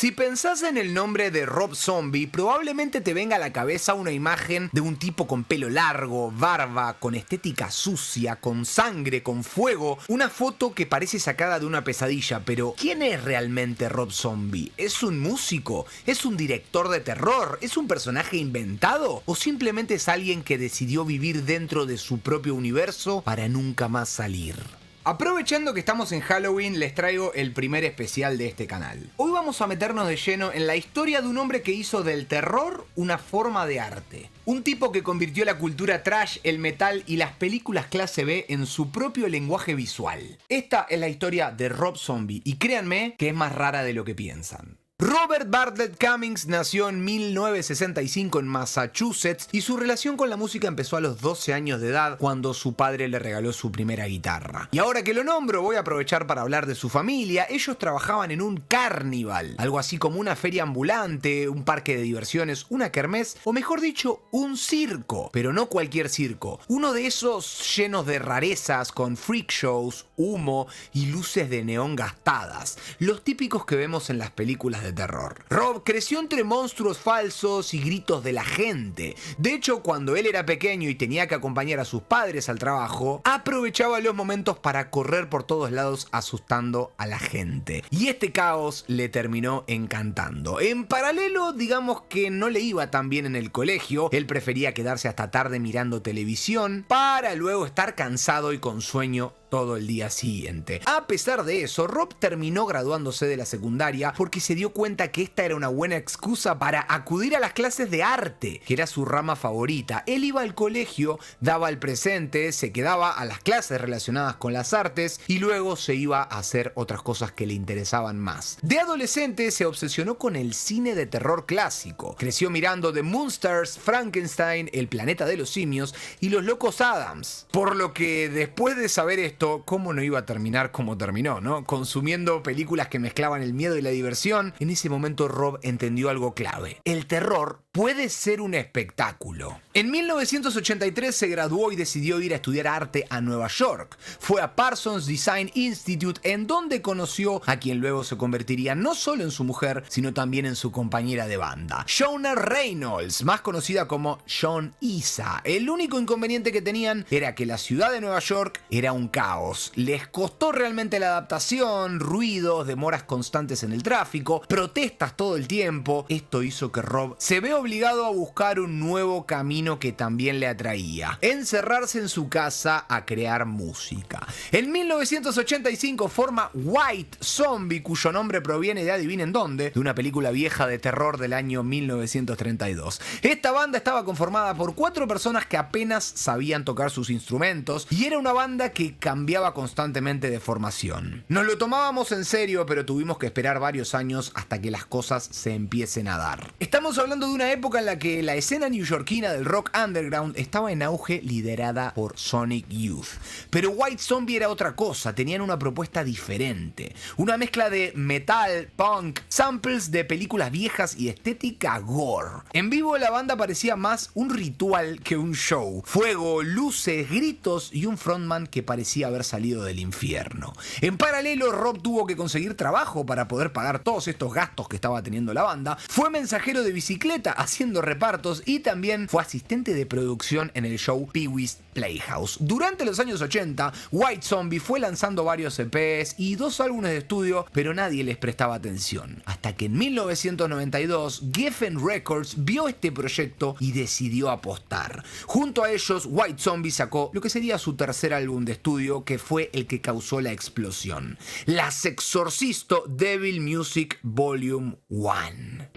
Si pensás en el nombre de Rob Zombie, probablemente te venga a la cabeza una imagen de un tipo con pelo largo, barba, con estética sucia, con sangre, con fuego, una foto que parece sacada de una pesadilla, pero ¿quién es realmente Rob Zombie? ¿Es un músico? ¿Es un director de terror? ¿Es un personaje inventado? ¿O simplemente es alguien que decidió vivir dentro de su propio universo para nunca más salir? Aprovechando que estamos en Halloween, les traigo el primer especial de este canal. Hoy vamos a meternos de lleno en la historia de un hombre que hizo del terror una forma de arte. Un tipo que convirtió la cultura trash, el metal y las películas clase B en su propio lenguaje visual. Esta es la historia de Rob Zombie y créanme que es más rara de lo que piensan. Robert Bartlett Cummings nació en 1965 en Massachusetts y su relación con la música empezó a los 12 años de edad cuando su padre le regaló su primera guitarra. Y ahora que lo nombro voy a aprovechar para hablar de su familia. Ellos trabajaban en un carnival, algo así como una feria ambulante, un parque de diversiones, una kermés o mejor dicho un circo, pero no cualquier circo, uno de esos llenos de rarezas con freak shows, humo y luces de neón gastadas, los típicos que vemos en las películas de terror. Rob creció entre monstruos falsos y gritos de la gente. De hecho, cuando él era pequeño y tenía que acompañar a sus padres al trabajo, aprovechaba los momentos para correr por todos lados asustando a la gente. Y este caos le terminó encantando. En paralelo, digamos que no le iba tan bien en el colegio. Él prefería quedarse hasta tarde mirando televisión para luego estar cansado y con sueño todo el día siguiente. A pesar de eso, Rob terminó graduándose de la secundaria porque se dio cuenta que esta era una buena excusa para acudir a las clases de arte, que era su rama favorita. Él iba al colegio, daba el presente, se quedaba a las clases relacionadas con las artes y luego se iba a hacer otras cosas que le interesaban más. De adolescente se obsesionó con el cine de terror clásico. Creció mirando The Monsters, Frankenstein, El planeta de los simios y Los locos Adams. Por lo que después de saber esto, ¿cómo no iba a terminar como terminó, no? Consumiendo películas que mezclaban el miedo y la diversión. En ese momento Rob entendió algo clave. El terror puede ser un espectáculo. En 1983 se graduó y decidió ir a estudiar arte a Nueva York. Fue a Parsons Design Institute, en donde conoció a quien luego se convertiría no solo en su mujer, sino también en su compañera de banda, Shawna Reynolds, más conocida como Shawn Isa. El único inconveniente que tenían era que la ciudad de Nueva York era un caos. Les costó realmente la adaptación, ruidos, demoras constantes en el tráfico, protestas todo el tiempo. Esto hizo que Rob se vea obligado a buscar un nuevo camino que también le atraía: encerrarse en su casa a crear música. En 1985 forma White Zombie, cuyo nombre proviene de adivinen dónde, de una película vieja de terror del año 1932. Esta banda estaba conformada por 4 personas que apenas sabían tocar sus instrumentos y era una banda que cambiaba constantemente de formación. Nos lo tomábamos en serio, pero tuvimos que esperar varios años hasta que las cosas se empiecen a dar. Estamos hablando de una época en la que la escena neoyorquina del rock underground estaba en auge, liderada por Sonic Youth. Pero White Zombie era otra cosa, tenían una propuesta diferente. Una mezcla de metal, punk, samples de películas viejas y estética gore. En vivo la banda parecía más un ritual que un show. Fuego, luces, gritos y un frontman que parecía haber salido del infierno. En paralelo, Rob tuvo que conseguir trabajo para poder pagar todos estos gastos que estaba teniendo la banda. Fue mensajero de bicicleta haciendo repartos y también fue asistente de producción en el show Pee-wee's Playhouse. Durante los años 80, White Zombie fue lanzando varios EPs y 2 álbumes de estudio, pero nadie les prestaba atención. Hasta que en 1992, Geffen Records vio este proyecto y decidió apostar. Junto a ellos, White Zombie sacó lo que sería su tercer álbum de estudio, que fue el que causó la explosión: Las Exorcisto Devil Music Volume 1.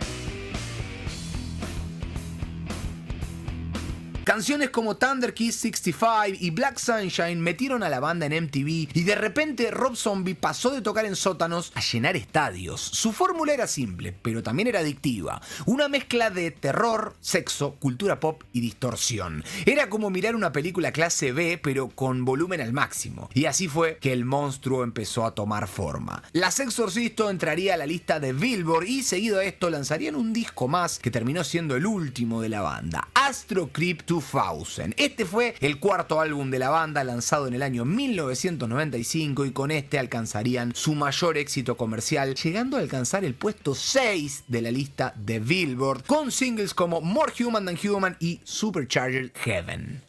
Canciones como Thunder Kiss 65 y Black Sunshine metieron a la banda en MTV y de repente Rob Zombie pasó de tocar en sótanos a llenar estadios. Su fórmula era simple, pero también era adictiva. Una mezcla de terror, sexo, cultura pop y distorsión. Era como mirar una película clase B, pero con volumen al máximo. Y así fue que el monstruo empezó a tomar forma. Las Exorcisto entraría a la lista de Billboard y seguido a esto lanzarían un disco más que terminó siendo el último de la banda. Astro Creep 2000. Este fue el cuarto álbum de la banda, lanzado en el año 1995, y con este alcanzarían su mayor éxito comercial, llegando a alcanzar el puesto 6 de la lista de Billboard, con singles como More Human Than Human y Supercharged Heaven.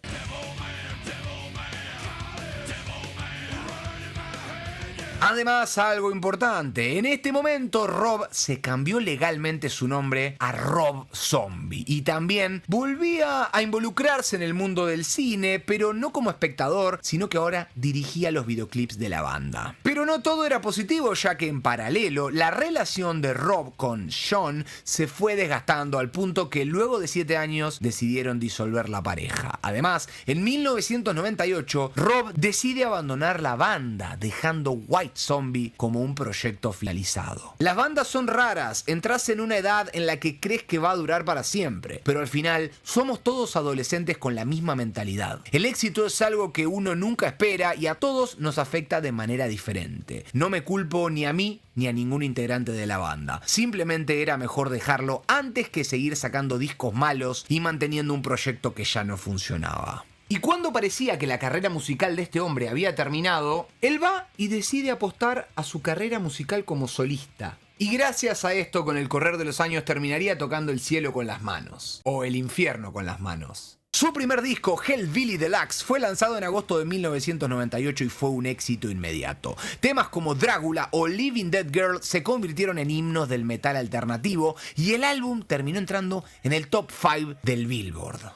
Además, algo importante, en este momento Rob se cambió legalmente su nombre a Rob Zombie y también volvía a involucrarse en el mundo del cine, pero no como espectador, sino que ahora dirigía los videoclips de la banda. Pero no todo era positivo, ya que en paralelo la relación de Rob con Sean se fue desgastando al punto que luego de 7 años decidieron disolver la pareja. Además, en 1998 Rob decide abandonar la banda, dejando White Zombie como un proyecto finalizado. Las bandas son raras, entras en una edad en la que crees que va a durar para siempre, pero al final somos todos adolescentes con la misma mentalidad. El éxito es algo que uno nunca espera y a todos nos afecta de manera diferente. No me culpo ni a mí ni a ningún integrante de la banda. Simplemente era mejor dejarlo antes que seguir sacando discos malos y manteniendo un proyecto que ya no funcionaba. Y cuando parecía que la carrera musical de este hombre había terminado, él va y decide apostar a su carrera musical como solista. Y gracias a esto, con el correr de los años, terminaría tocando el cielo con las manos. O el infierno con las manos. Su primer disco, Hellbilly Deluxe, fue lanzado en agosto de 1998 y fue un éxito inmediato. Temas como Drácula o Living Dead Girl se convirtieron en himnos del metal alternativo y el álbum terminó entrando en el top 5 del Billboard.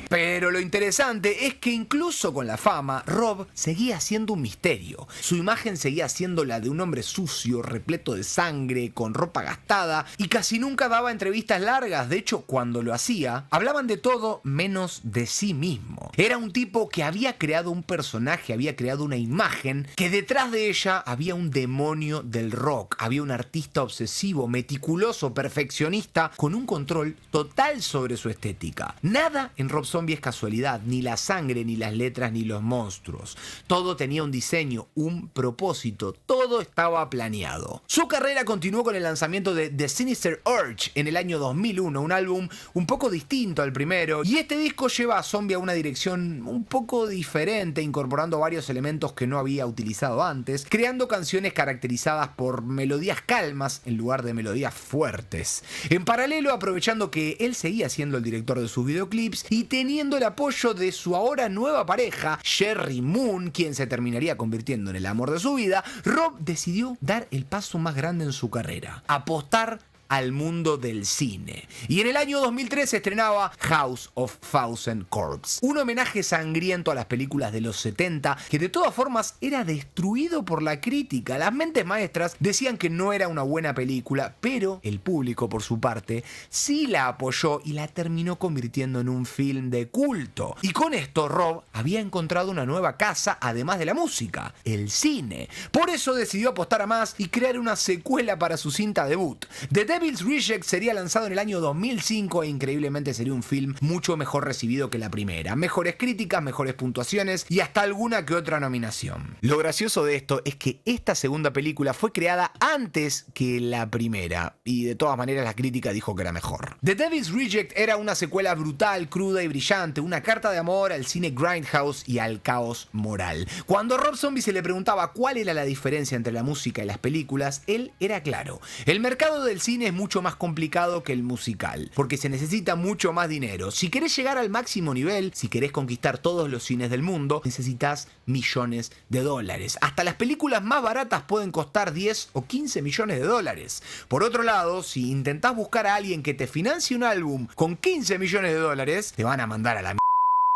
Pero lo interesante es que incluso con la fama, Rob seguía siendo un misterio. Su imagen seguía siendo la de un hombre sucio, repleto de sangre, con ropa gastada, y casi nunca daba entrevistas largas. De hecho, cuando lo hacía, hablaban de todo menos de sí mismo. Era un tipo que había creado un personaje, había creado una imagen, que detrás de ella había un demonio del rock. Había un artista obsesivo, meticuloso, perfeccionista, con un control total sobre su estética. Nada en Rob Zombie es casualidad, ni la sangre, ni las letras, ni los monstruos. Todo tenía un diseño, un propósito, todo estaba planeado. Su carrera continuó con el lanzamiento de The Sinister Urge en el año 2001, un álbum un poco distinto al primero, y este disco lleva a Zombie a una dirección un poco diferente, incorporando varios elementos que no había utilizado antes, creando canciones caracterizadas por melodías calmas en lugar de melodías fuertes. En paralelo, aprovechando que él seguía siendo el director de sus videoclips y teniendo el apoyo de su ahora nueva pareja, Sherry Moon, quien se terminaría convirtiendo en el amor de su vida, Rob decidió dar el paso más grande en su carrera: apostar al mundo del cine. Y en el año 2003 se estrenaba House of Thousand Corpses, un homenaje sangriento a las películas de los 70 que de todas formas era destruido por la crítica. Las mentes maestras decían que no era una buena película, pero el público, por su parte, sí la apoyó y la terminó convirtiendo en un film de culto. Y con esto Rob había encontrado una nueva casa, además de la música: el cine. Por eso decidió apostar a más y crear una secuela para su cinta debut. The Devil's Reject sería lanzado en el año 2005 e increíblemente sería un film mucho mejor recibido que la primera. Mejores críticas, mejores puntuaciones y hasta alguna que otra nominación. Lo gracioso de esto es que esta segunda película fue creada antes que la primera y de todas maneras la crítica dijo que era mejor. The Devil's Reject era una secuela brutal, cruda y brillante, una carta de amor al cine grindhouse y al caos moral. Cuando a Rob Zombie se le preguntaba cuál era la diferencia entre la música y las películas, él era claro: el mercado del cine es mucho más complicado que el musical, porque se necesita mucho más dinero. Si querés llegar al máximo nivel, si querés conquistar todos los cines del mundo, necesitas millones de dólares. Hasta las películas más baratas pueden costar 10 o 15 millones de dólares. Por otro lado, si intentás buscar a alguien que te financie un álbum con 15 millones de dólares, te van a mandar a la mierda.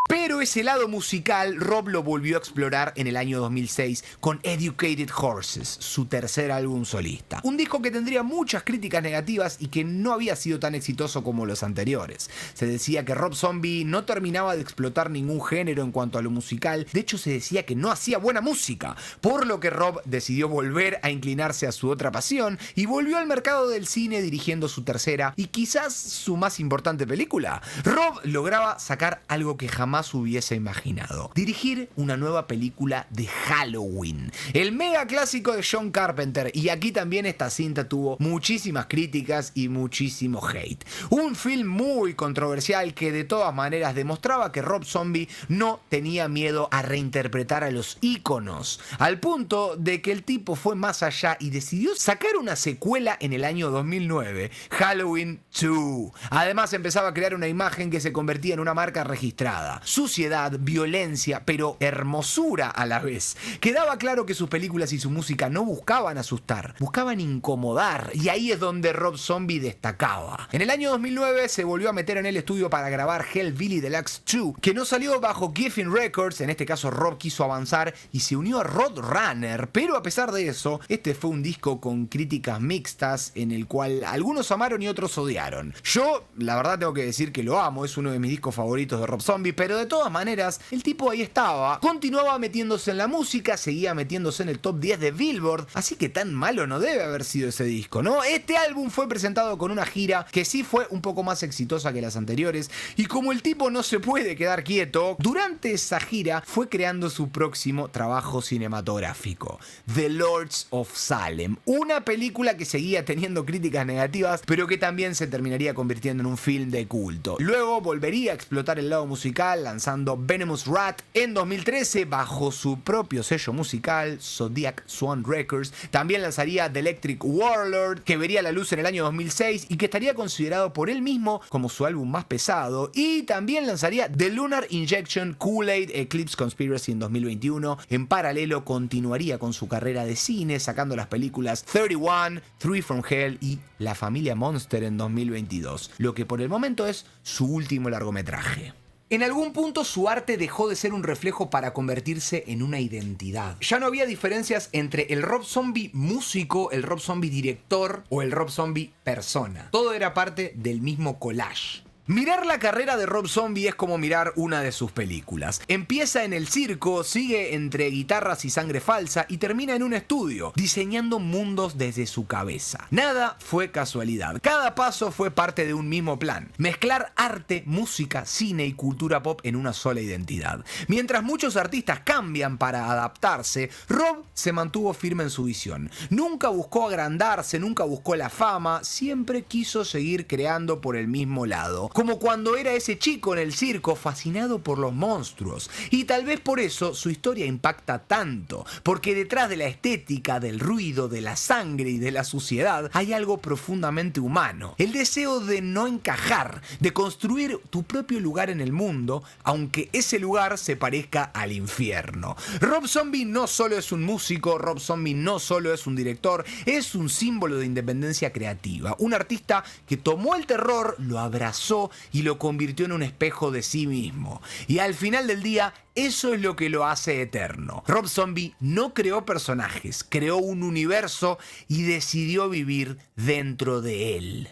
Pero ese lado musical Rob lo volvió a explorar en el año 2006 con Educated Horses, su tercer álbum solista. Un disco que tendría muchas críticas negativas y que no había sido tan exitoso como los anteriores. Se decía que Rob Zombie no terminaba de explotar ningún género en cuanto a lo musical. De hecho, se decía que no hacía buena música, por lo que Rob decidió volver a inclinarse a su otra pasión y volvió al mercado del cine dirigiendo su tercera y quizás su más importante película. Rob lograba sacar algo que jamás jamás hubiese imaginado: dirigir una nueva película de Halloween, el mega clásico de John Carpenter. Y aquí también esta cinta tuvo muchísimas críticas y muchísimo hate. Un film muy controversial que de todas maneras demostraba que Rob Zombie no tenía miedo a reinterpretar a los íconos, al punto de que el tipo fue más allá y decidió sacar una secuela en el año 2009, Halloween 2. Además empezaba a crear una imagen que se convertía en una marca registrada: suciedad, violencia, pero hermosura a la vez. Quedaba claro que sus películas y su música no buscaban asustar, buscaban incomodar, y ahí es donde Rob Zombie destacaba. En el año 2009 se volvió a meter en el estudio para grabar Hellbilly Deluxe 2, que no salió bajo Geffen Records. En este caso Rob quiso avanzar y se unió a Roadrunner, pero a pesar de eso, este fue un disco con críticas mixtas, en el cual algunos amaron y otros odiaron. Yo, la verdad, tengo que decir que lo amo, es uno de mis discos favoritos de Rob Zombie, pero de todas maneras, el tipo ahí estaba, continuaba metiéndose en la música, seguía metiéndose en el top 10 de Billboard, así que tan malo no debe haber sido ese disco, ¿no? Este álbum fue presentado con una gira que sí fue un poco más exitosa que las anteriores, y como el tipo no se puede quedar quieto, durante esa gira fue creando su próximo trabajo cinematográfico, The Lords of Salem, una película que seguía teniendo críticas negativas, pero que también se terminaría convirtiendo en un film de culto. Luego volvería a explotar el lado musical lanzando Venomous Rat en 2013 bajo su propio sello musical, Zodiac Swan Records. También lanzaría The Electric Warlord, que vería la luz en el año 2006 y que estaría considerado por él mismo como su álbum más pesado. Y también lanzaría The Lunar Injection Kool-Aid Eclipse Conspiracy en 2021. En paralelo continuaría con su carrera de cine, sacando las películas 31, Three from Hell y La Familia Monster en 2022, lo que por el momento es su último largometraje. En algún punto su arte dejó de ser un reflejo para convertirse en una identidad. Ya no había diferencias entre el Rob Zombie músico, el Rob Zombie director o el Rob Zombie persona. Todo era parte del mismo collage. Mirar la carrera de Rob Zombie es como mirar una de sus películas. Empieza en el circo, sigue entre guitarras y sangre falsa y termina en un estudio, diseñando mundos desde su cabeza. Nada fue casualidad, cada paso fue parte de un mismo plan: mezclar arte, música, cine y cultura pop en una sola identidad. Mientras muchos artistas cambian para adaptarse, Rob se mantuvo firme en su visión. Nunca buscó agrandarse, nunca buscó la fama, siempre quiso seguir creando por el mismo lado. Como cuando era ese chico en el circo fascinado por los monstruos. Y tal vez por eso su historia impacta tanto, porque detrás de la estética, del ruido, de la sangre y de la suciedad hay algo profundamente humano: el deseo de no encajar, de construir tu propio lugar en el mundo, aunque ese lugar se parezca al infierno. Rob Zombie no solo es un músico, Rob Zombie no solo es un director, es un símbolo de independencia creativa, un artista que tomó el terror, lo abrazó y lo convirtió en un espejo de sí mismo. Y al final del día, eso es lo que lo hace eterno. Rob Zombie no creó personajes, creó un universo y decidió vivir dentro de él.